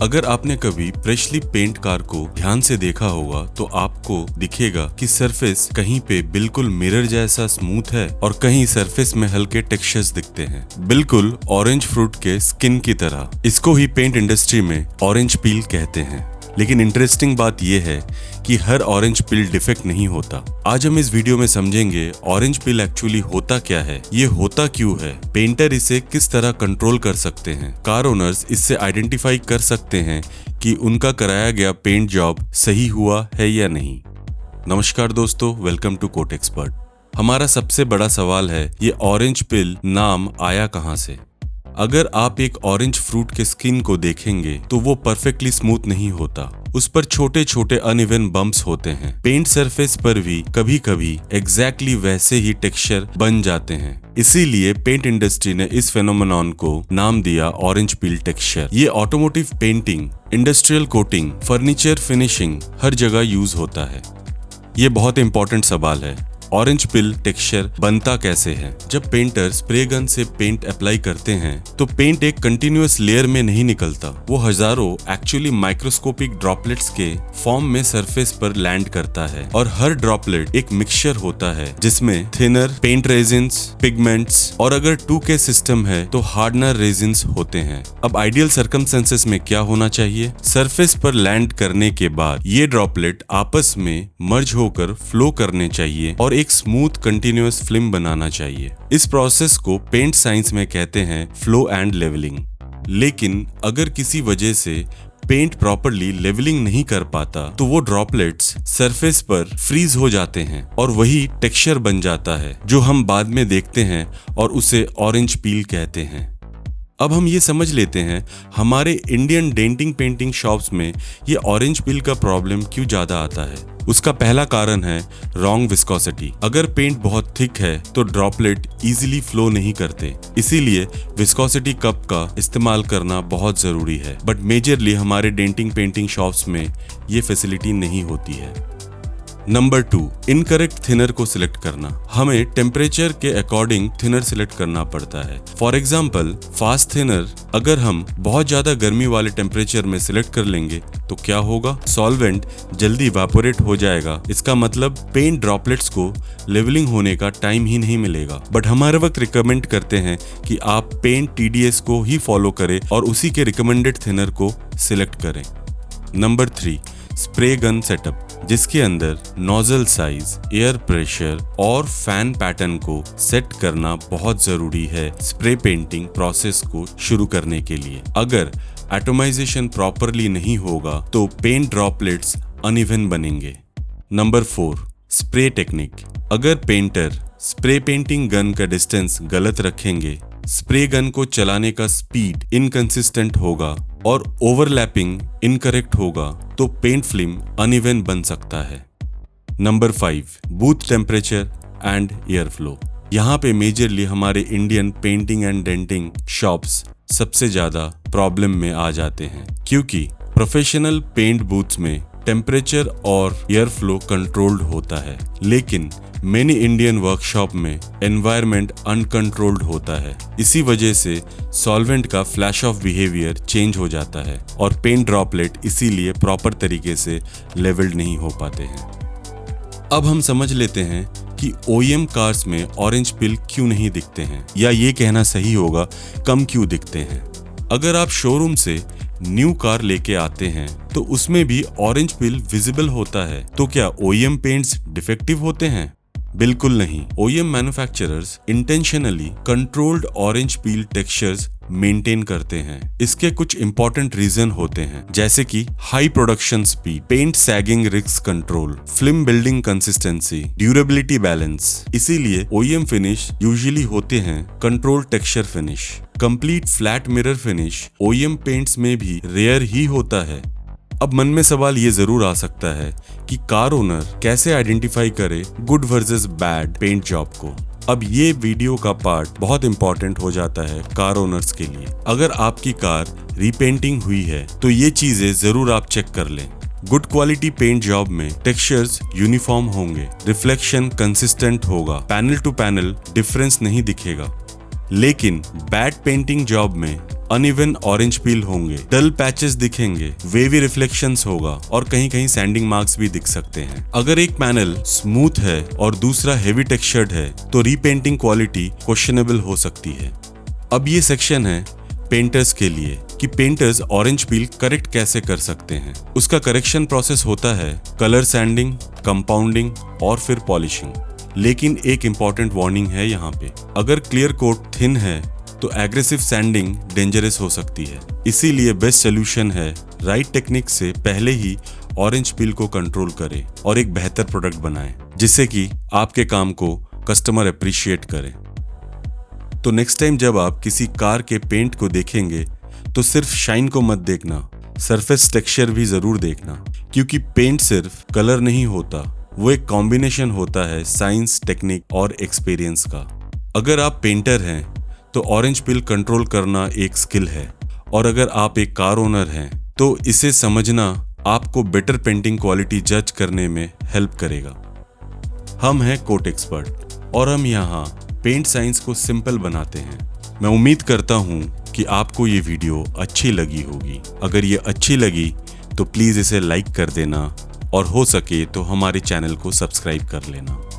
अगर आपने कभी फ्रेशली पेंट कार को ध्यान से देखा होगा तो आपको दिखेगा कि सरफेस कहीं पे बिल्कुल मिरर जैसा स्मूथ है और कहीं सरफेस में हल्के टेक्सचर्स दिखते हैं, बिल्कुल ऑरेंज फ्रूट के स्किन की तरह। इसको ही पेंट इंडस्ट्री में ऑरेंज पील कहते हैं। लेकिन इंटरेस्टिंग बात यह है कि हर ऑरेंज पील डिफेक्ट नहीं होता। आज हम इस वीडियो में समझेंगे ऑरेंज पील एक्चुअली होता क्या है, ये होता क्यों है, पेंटर इसे किस तरह कंट्रोल कर सकते हैं, कार ओनर्स इससे आइडेंटिफाई कर सकते हैं कि उनका कराया गया पेंट जॉब सही हुआ है या नहीं। नमस्कार दोस्तों, वेलकम टू कोट एक्सपर्ट। हमारा सबसे बड़ा सवाल है, ये ऑरेंज पील नाम आया कहां से। अगर आप एक ऑरेंज फ्रूट के स्किन को देखेंगे तो वो परफेक्टली स्मूथ नहीं होता, उस पर छोटे छोटे अनइवन बम्प्स होते हैं। पेंट सरफेस पर भी कभी कभी एग्जैक्टली वैसे ही टेक्सचर बन जाते हैं। इसीलिए पेंट इंडस्ट्री ने इस फेनोमेनॉन को नाम दिया ऑरेंज पील टेक्सचर। ये automotive painting, industrial coating, furniture finishing हर जगह यूज होता है। ये बहुत इंपॉर्टेंट सवाल है, ऑरेंज पील टेक्सचर बनता कैसे है। जब पेंटर स्प्रे गन से पेंट अप्लाई करते हैं तो पेंट एक कंटिन्यूअस लेयर में नहीं निकलता, वो हजारों एक्चुअली माइक्रोस्कोपिक ड्रॉपलेट्स के फॉर्म में सरफेस पर लैंड करता है। और हर ड्रॉपलेट एक मिक्सचर होता है जिसमें थिनर, पेंट रेजिन्स, पिगमेंट्स और अगर 2K सिस्टम है तो हार्डनर रेजिन्स होते हैं। अब आइडियल सर्कमस्टेंसेस में क्या होना चाहिए, सरफेस पर लैंड करने के बाद ये ड्रॉपलेट आपस में मर्ज होकर फ्लो करने चाहिए और एक स्मूथ कंटिन्यूअस फिल्म बनाना चाहिए। इस प्रोसेस को पेंट साइंस में कहते हैं फ्लो एंड लेवलिंग। लेकिन अगर किसी वजह से पेंट प्रॉपर्ली लेवलिंग नहीं कर पाता तो वो ड्रॉपलेट्स सरफेस पर फ्रीज हो जाते हैं और वही टेक्सचर बन जाता है जो हम बाद में देखते हैं और उसे ऑरेंज पील कहते हैं। अब हम ये समझ लेते हैं हमारे इंडियन डेंटिंग पेंटिंग शॉप्स में ये ऑरेंज पील का प्रॉब्लम क्यों ज्यादा आता है। उसका पहला कारण है रॉन्ग विस्कोसिटी। अगर पेंट बहुत थिक है तो ड्रॉपलेट इजीली फ्लो नहीं करते, इसीलिए विस्कोसिटी कप का इस्तेमाल करना बहुत जरूरी है। बट मेजरली हमारे डेंटिंग पेंटिंग शॉप्स में ये फैसिलिटी नहीं होती है। नंबर 2, इनकरेक्ट थिनर को सिलेक्ट करना। हमें टेम्परेचर के अकॉर्डिंग थिनर सिलेक्ट करना पड़ता है। फॉर एग्जाम्पल, फास्ट थिनर अगर हम बहुत ज्यादा गर्मी वाले टेम्परेचर में सिलेक्ट कर लेंगे तो क्या होगा, सॉल्वेंट जल्दी इवेपोरेट हो जाएगा। इसका मतलब पेंट ड्रॉपलेट्स को लेवलिंग होने का टाइम ही नहीं मिलेगा। बट हमारे वक्त रिकमेंड करते हैं कि आप पेंट TDS को ही फॉलो करें और उसी के रिकमेंडेड थिनर को सिलेक्ट करें। नंबर 3, स्प्रे गन सेटअप, जिसके अंदर नोजल साइज, एयर प्रेशर और फैन पैटर्न को सेट करना बहुत जरूरी है स्प्रे पेंटिंग प्रोसेस को शुरू करने के लिए। अगर एटोमाइजेशन प्रॉपरली नहीं होगा तो पेंट ड्रॉपलेट्स अनइवन बनेंगे। Number 4, spray technique. अगर पेंटर स्प्रे पेंटिंग गन का डिस्टेंस गलत रखेंगे, स्प्रे गन को चलाने का स्पीड इनकंसिस्टेंट होगा और ओवरलैपिंग इनकरेक्ट होगा तो पेंट फिल्म अनइवन बन सकता है। Number 5, booth temperature and air flow. यहाँ पे मेजरली हमारे Indian painting and denting shops सबसे ज्यादा प्रॉब्लम में आ जाते हैं, क्योंकि प्रोफेशनल पेंट बूथ्स में टेम्परेचर और एयर फ्लो कंट्रोल्ड होता है, लेकिन मेनी इंडियन वर्कशॉप में एनवायरनमेंट अनकंट्रोल्ड होता है। इसी वजह से सॉल्वेंट का फ्लैश ऑफ बिहेवियर चेंज हो जाता है और पेंट ड्रॉपलेट इसीलिए प्रॉपर तरीके से लेवल्ड नहीं हो पाते हैं। अब हम समझ लेते हैं कि OEM कार्स में ऑरेंज पील क्यों नहीं दिखते हैं, या ये कहना सही होगा कम क्यों दिखते हैं। अगर आप शोरूम से न्यू कार लेके आते हैं तो उसमें भी ऑरेंज पील विजिबल होता है, तो क्या OEM पेंट्स डिफेक्टिव होते हैं? बिल्कुल नहीं। OEM manufacturers intentionally controlled orange peel textures maintain करते हैं। इसके कुछ इंपॉर्टेंट रीजन होते हैं, जैसे कि high production speed, paint sagging risk control, film building consistency, durability balance. इसीलिए OEM फिनिश यूजुअली होते हैं control texture finish. Complete flat mirror finish OEM paints में भी रेयर ही होता है। अब मन में सवाल ये जरूर आ सकता है कि कार ओनर कैसे आइडेंटिफाई करे good versus bad paint job को। अब ये वीडियो का पार्ट बहुत इंपॉर्टेंट हो जाता है कार ओनर्स के लिए। अगर आपकी कार रीपेंटिंग हुई है तो ये चीजें जरूर आप चेक कर लें। गुड क्वालिटी पेंट जॉब में टेक्सचर्स यूनिफॉर्म होंगे, रिफ्लेक्शन कंसिस्टेंट होगा, पैनल टू पैनल डिफरेंस नहीं दिखेगा। लेकिन बैड पेंटिंग जॉब में अनइवन ऑरेंज पील होंगे, डल पैचेस दिखेंगे, वेवी रिफ्लेक्शंस होगा और कहीं कहीं सैंडिंग मार्क्स भी दिख सकते हैं। अगर एक पैनल स्मूथ है और दूसरा हेवी टेक्सचर्ड है तो रीपेंटिंग क्वालिटी क्वेश्चनेबल हो सकती है। अब ये सेक्शन है पेंटर्स के लिए कि पेंटर्स ऑरेंज पील करेक्ट कैसे कर सकते हैं। उसका करेक्शन प्रोसेस होता है कलर सैंडिंग, कंपाउंडिंग और फिर पॉलिशिंग। लेकिन एक इंपॉर्टेंट वार्निंग है यहाँ पे, अगर क्लियर कोट थिन है तो एग्रेसिव सैंडिंग डेंजरस हो सकती है। इसीलिए बेस्ट सोल्यूशन है राइट टेक्निक से पहले ही ऑरेंज पील को कंट्रोल करें और एक बेहतर प्रोडक्ट बनाएं, जिससे कि आपके काम को कस्टमर अप्रिशिएट करे। तो नेक्स्ट टाइम जब आप किसी कार के पेंट को देखेंगे तो सिर्फ शाइन को मत देखना, सरफेस टेक्सचर भी जरूर देखना, क्योंकि पेंट सिर्फ कलर नहीं होता, वो एक कॉम्बिनेशन होता है साइंस, टेक्निक और एक्सपीरियंस का। अगर आप पेंटर हैं तो ऑरेंज पील कंट्रोल करना एक स्किल है, और अगर आप एक कार ओनर हैं तो इसे समझना आपको बेटर पेंटिंग क्वालिटी जज करने में हेल्प करेगा। हम हैं कोट एक्सपर्ट और हम यहाँ पेंट साइंस को सिंपल बनाते हैं। मैं उम्मीद करता हूँ कि आपको ये वीडियो अच्छी लगी होगी। अगर ये अच्छी लगी तो प्लीज़ इसे लाइक कर देना और हो सके तो हमारे चैनल को सब्सक्राइब कर लेना।